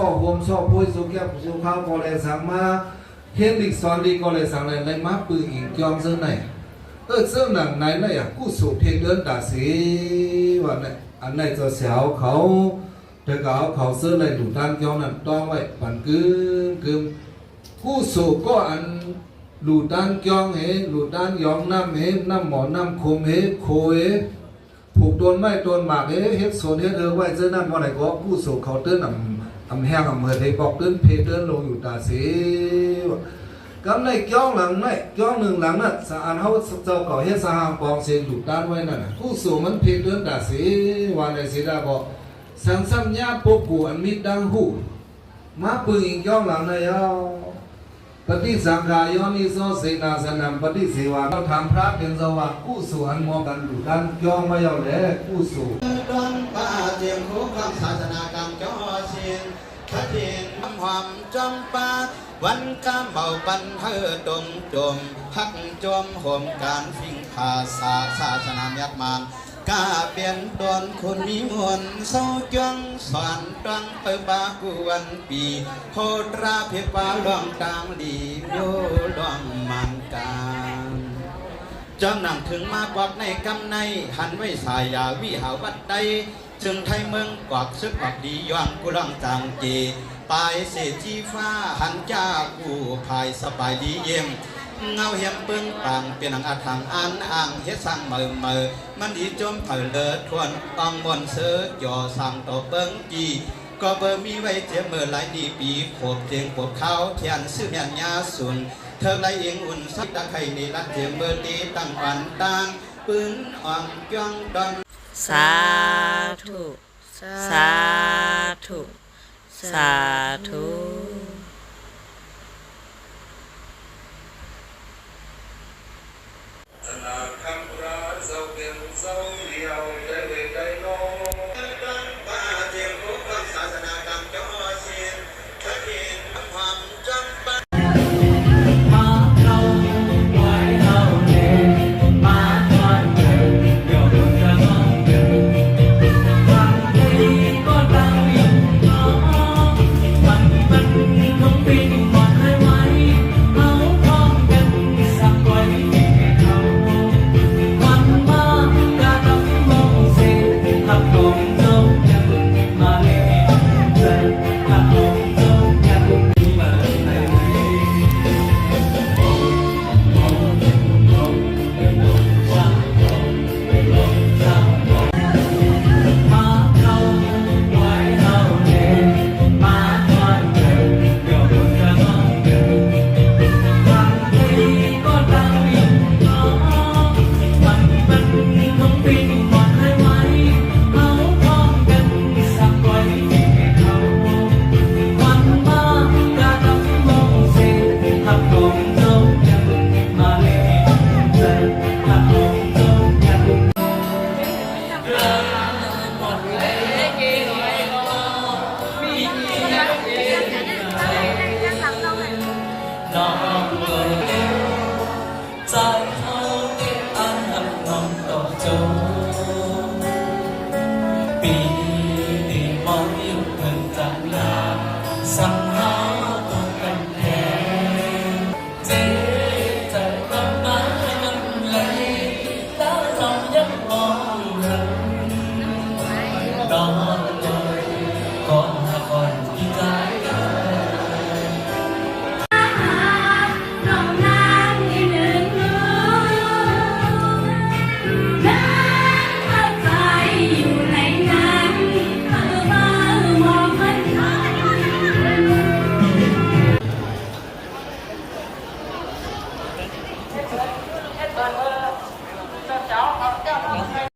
อโฮมซ่อพุ้ยสุแก้วสุข้าวก็เลยสั่งมาเฮ็ดดิสอนดีก็เลยสั่งเลยในมาปืนอิงจอมเสื้อไหนเสื้อหนังไหนน่ะอยากกู้สู่เพลงเดินตาสีว่าเนี่ยอันไหนจะเสียวเขาเธอก็เอาเขาเสื้อเลยหลุดด้านจอมนั่นต้องไว้ปั่นกึมกู้สู่ก็อันหลุดด้านจองหลุดด้านยองน้ำน้ำหมอน้ำคมโคผูกโดนไม้โดนหมากเฮ็ดโซนเฮ็ดไว้เจ้านั่นว่าไหนก็กู้สู่เขาเตือนอำแห้งเมือให้บอกเตือนเพเตือนลงอยู่ตาสีกำในจ้องหลังไม่จ้องหนึ่งหลังน่ะสะอาดเขาเจ้าก่อเฮ็ดสหปองเสียงถูกต้านไว้นั่นกู้สู่มันเพเตือนตาสีว่าในสีดาบอกสังสัมญาปกูอันมิดดังหูมาปืนอีกจ้องหลังในปฏิสังขายอนิโสเสนาสนัมปฏิสีวาเราทำพระเป็นสว่างกู้สู่อันมองกันดูด้านย่องไม่ยอมแหละกู้สู่ดอนป่าเจียมคู่คำศาสนากรรมจ่อเชียนพระเทียนหอมจอมป่าวันกามเบาปันเฮอดมจมพักจมโหมการฟิ่งภาษาศาสนายักมานกาเปลี่ยนดอนคนมีมวลเศร้าจังสอนตังเปิบากุวันปีโหตราเพียบาลองต่างดีโยลองมันการจำนำถึงมากกว่าในกำในหันไว้สายยาวิหาวัดใดจึงไทยเมืองกวักซึกกวักดีย้อนกุลังจางเจปลายเศษจีฟ้าหันจ้ากูภายสบายดีเยี่ยมเงาเหียมเปิ้งปังเป็นอังอาถังอันอ่างเฮ็ดสั่งเมื่อมันดีจมเผยเลิศทวนอองมนเสือจ่อสั่งต่อเปิ้งจีก็เบอร์มีไว้เจียมเมื่อหลายดีปีขบเทียงขบเขาเทียนซื้อเมียนยาสุนเธอไรเองอุ่นสักตะไคร่ในรัดเจียมเบอร์ดีตั้งวันตั้งปืนอ่องจ้องดอนสาธุ สาธุ สาธุ